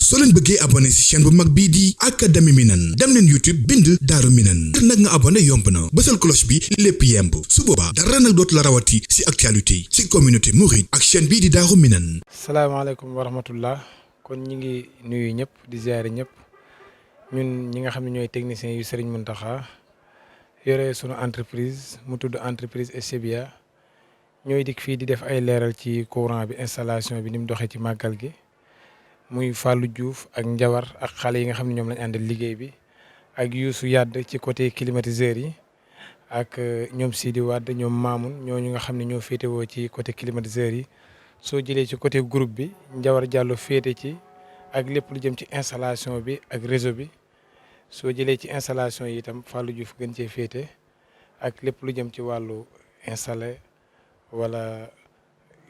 soo leen bëggee abonné ci chaîne bu mag bii di Académie Minane dem leen YouTube bind Daaru Minane ngir nag nga abonné yomb na bësal cloche bi lépp yemb su boobaa dara nag dootu la rawati ci actualité ci communauté mouride ak chaîne bii di Daaru Minane. salaamaaleykum wa rahmatullah kon ñi ngi nuyu ñëpp di ziare ñëpp ñun ñi nga xam ne ñooy techniciens yu Serigne Mountakha yore sunu entreprise mu tudd entreprise Echebia ñooy dikk fii di def ay leeral ci courant bi installation bi ni mu doxee ci màggal gi muy Fallou Diouf ak Njawar ak xale yi nga xam ne ñoom lañ àndal liggéey bi ak Youssou Yadd ci côté climatiseur yi ak ñoom Sidi Wade ñoom Mamoun ñooñu nga xam ne ñoo féetewoo ci côté climatiseur yi soo jëlee ci côté groupe bi Njawar Diallo féete ci ak lépp lu jëm ci installation bi ak réseau bi soo jëlee ci installation yi itam Fallou Diouf gën cee féete ak lépp lu jëm ci wàllu installé wala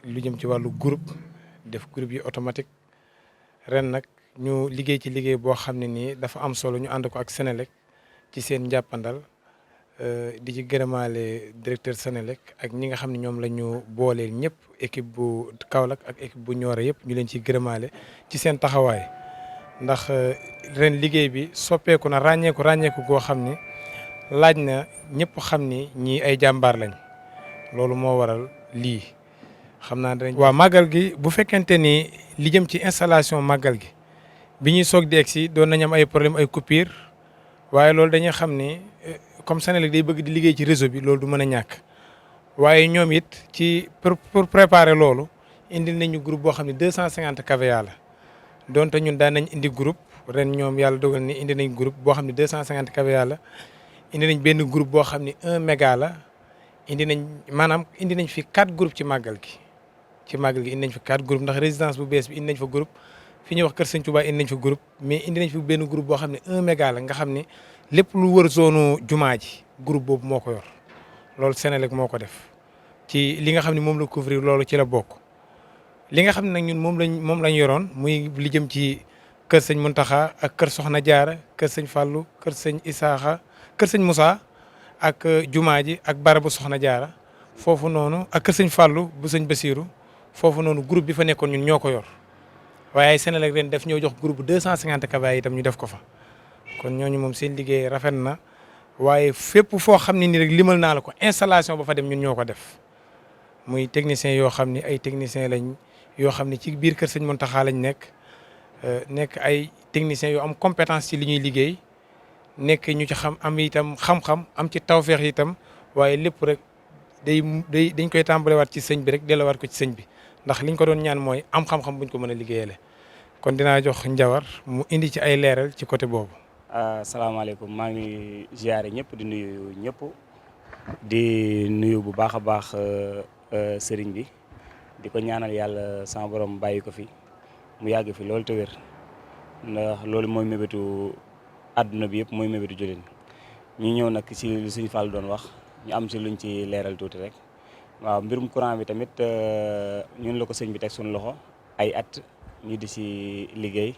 lu jëm ci wàllu groupe def groupe yi automatique ren nag ñu liggéey ci liggéey boo xam ne nii dafa am solo ñu ànd ko ak Senelec ci seen njàppandal di ci gërëmaale directeur Senelec ak ñi nga xam ne ñoom la ñu booleel ñëpp équipe bu Kaolack ak équipe bu Nioro yëpp ñu leen ciy gërëmaale ci seen taxawaay ndax ren liggéey bi soppeeku na ràññeeku goo xam ne laaj na ñëpp xam ni ñii ay jàmbaar lañ loolu moo waral lii xam naa danañ. waaw màggal gi bu fekkente ni li jëm ci installation màggal gi bi ñuy soog di egg si doon nañ am ay problème ay coupure waaye loolu dañuy xam ni comme Senelec day bëgg di liggéey ci réseau bi loolu du mën a ñàkk waaye ñoom it ci pour préparer loolu indil nañu groupe boo xam ne 250 kVA la donte ñun daan nañ indi groupe ren ñoom yàlla dogal ni indi nañ groupe boo xam ne 250 kVA la indi nañ benn groupe boo xam ne 1 méga la indi nañ fi 4 groupes ci màggal gi. ci màggal gi indi nañ fa 4 groupes ndax résidence bu bees bi indi nañ fa groupe fi ñuy wax Kër Sëñ Touba indi nañ fa groupe mais indi nañ fa benn groupe boo xam ne 1 méga la nga xam ne lépp lu wër zone jumaa ji groupe boobu moo ko yor loolu Senelec moo ko def ci li nga xam ne moom la couvrir loolu ci la bokk. li nga xam ne nag ñun moom lañ yoroon muy li jëm ci Kër Sëñ Mountakha ak Kër Soxna Diarra Kër Sëñ Fallou Kër Sëñ Isaaxa Kër Sëñ Moussa ak jumaa ji ak barabu Soxna Diarra foofu noonu ak Kër Sëñ Fallou bu Sëñ Bassirou foofu noonu groupe bi fa nekkoon ñun ñoo ko yor waaye Senelec ren def ñoo jox groupe 250 kVA itam ñu def ko fa kon ñooñu moom seen liggéey rafet na waaye fépp foo xam ne ni rek limal naa la ko installation ba fa dem ñun ñoo ko def muy technicien yoo xam ne ay technicien lañ yoo xam ne ci biir Kër Sëñ Mountakha lañ nekk ay techniciens yoo am compétence ci li ñuy liggéey nekk ñu ci am itam xam-xam am ci tawfeex itam waaye lépp rek dañ koy tàmbalewaat ci sëñ bi rek delluwaat ko ci sëñ bi ndax liñ ko doon ñaan mooy am xam-xam buñ ko mën a liggéeyale kon dinaa jox Njawar mu indi ci ay leeral ci côté boobu. asalaamaaleykum maa ngi ziare ñëpp di nuyu ñëpp di nuyu bu baax a baax sëriñ bi di ko ñaanal yàlla sama borom bàyyi ko fi mu yàgg fi loolu te wér ndax loolu mooy mébétu àdduna bi yëpp mooy mébétu jullit ñu ñëw nag ci lu Sëñ Fall doon wax. ñu am ci luñ ci leeral tuuti rek waaw mbirum courant bi tamit ñun la ko sëñ bi teg suñu loxo ay at ñu di ci liggéey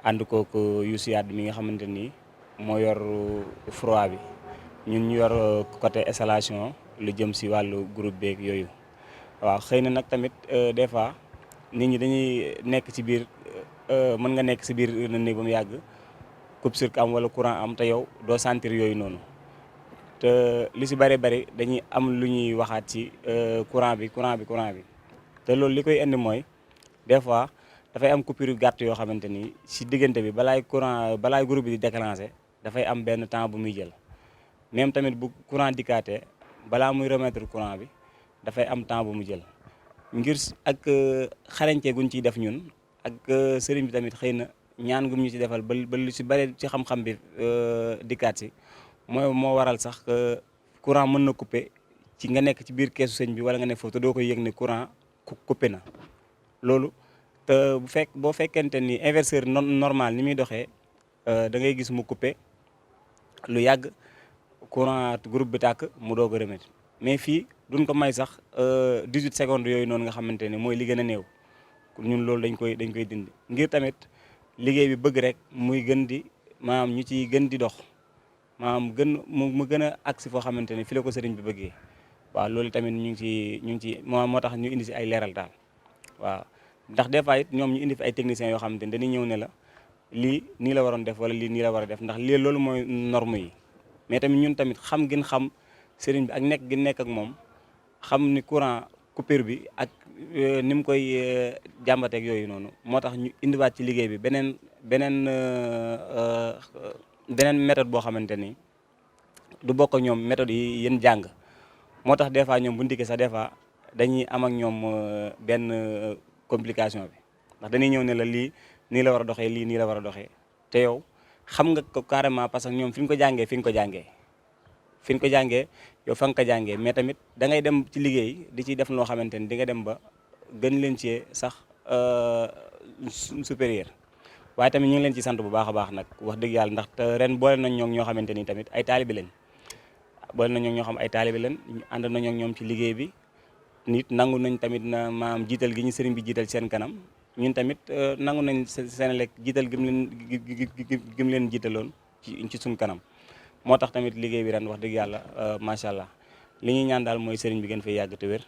ànd kook Youssou Yadd mi nga xamante ni moo yor froid bi ñun ñu yor côté installation lu jëm ci wàllu groupe beeg yooyu waaw xëy na nag tamit des fois nit ñi dañuy nekk ci biir mën nga nekk ci biir na néeg ba mu yàgg coupe-circuit am wala courant am te yow doo sentir yooyu noonu te li ci bari dañuy am lu ñuy waxaat ci courant bi te loolu li koy indi mooy des fois dafay am coupure yu gàtt yoo xamante ni ci diggante bi balaay groupe bi di déclencher dafay am benn temps bu muy jël même tamit bu courant dikkaatee balaa muy remettre courant bi dafay am temps bu mu jël ngir ak xarañte guñ ciy def ñun ak sëriñ bi tamit xëy na ñaan gum ñu ci defal ba lu ci bari ci xam-xam bi dikkaat ci moo waral sax courant mën na couper ci nga nekk ci biir keesu sëñ bi wala nga nekk foofu te doo koy yëg ne courant coupé na loolu te boo fekkente ni inverseur normal ni muy doxee da ngay gis mu coupé lu yàgg courant groupe bi tàkk mu doog a remettre mais fii duñ ko may sax 18 secondes yooyu noonu nga xamante ne mooy li gën a néew ñun loolu dañ koy dindi ngir tamit liggéey bi bëgg rek muy gën di maanaam ñu ciy gën di dox maanaam mu gën a agsi foo xamante ne fi la ko sëriñ bi bëggee waaw loolu tamit ñu ngi ci moo tax ñu indi si ay leeral daal waaw ndax des fois it ñoom ñu indi fi ay techniciens yoo xamante ne dañuy ñëw ne la lii nii la waroon def wala lii nii la war a def ndax lii loolu mooy norme yi mais tamit ñun tamit xam gën xam sëriñ bi ak nekk gi nekk ak moom xam ni courant coupure bi ak ni mu koy jàmbateeg yooyu noonu moo tax ñu indiwaat ci liggéey bi beneen méthode boo xamante ni du bokk ak ñoom méthode yi yéen jàng moo tax des fois ñoom bu ndikkee sax des fois dañuy am ak ñoom benn complication bi ndax dañuy ñëw ne la lii nii la war a doxee lii nii la war a doxee te yow xam nga ko carrément parce que ñoom fi ñu ko jàngee fi ñu ko jàngee yow fa nga ko jàngee mais tamit da ngay dem ci liggéey di ci def loo xamante ni di nga dem ba gën leen ci sax supérieur waaye tamit ñu ngi leen ci sant bu baax a baax nag wax dëgg yàlla ndax ren boole nañ ñoo xamante ni tamit ay taalibe leen boole nañ ñoo xam ay taalibe leen ànd nañoo ñoom ci liggéey bi nit nangu nañ tamit na maam jiital gi ñu sëriñ bi jiital seen kanam ñun tamit nangu nañ Senelec jiital gim leen jiitaloon ci suñ kanam moo tax tamit liggéey bi ren wax dëgg yàlla macha allah li ñuy ñaan daal mooy sëriñ bi gën fay yàgg te wér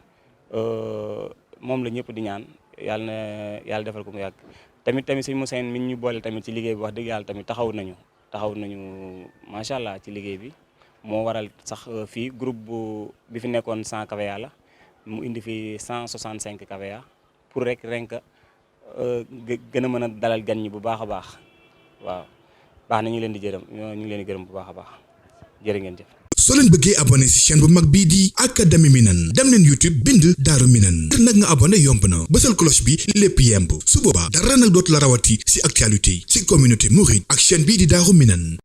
moom la ñëpp di ñaan yàlla defal ko mu yàgg tamit sëñ Moussa mi ñu boole tamit ci liggéey bi wax dëgg yàlla tamit taxaw nañu macha allah ci liggéey bi moo waral sax fii groupe bi fi nekkoon 100 kVA la mu indi fi 165 kVA pour rek gën a mën a dalal gan ñi bu baax a baax waaw baax na ñu leen di gërëm bu baax a baax jërë ngeen jëf. soo leen bëggee abonné ci chaîne bu mag bii di Académie Minane dem leen YouTube bind Daaru Minane ngir nag nga abonné yomb na bësal cloche bi lépp yemb su boobaa dara nag dootu la rawati ci actualité ci communauté mouride ak chaîne bii di Daaru Minane.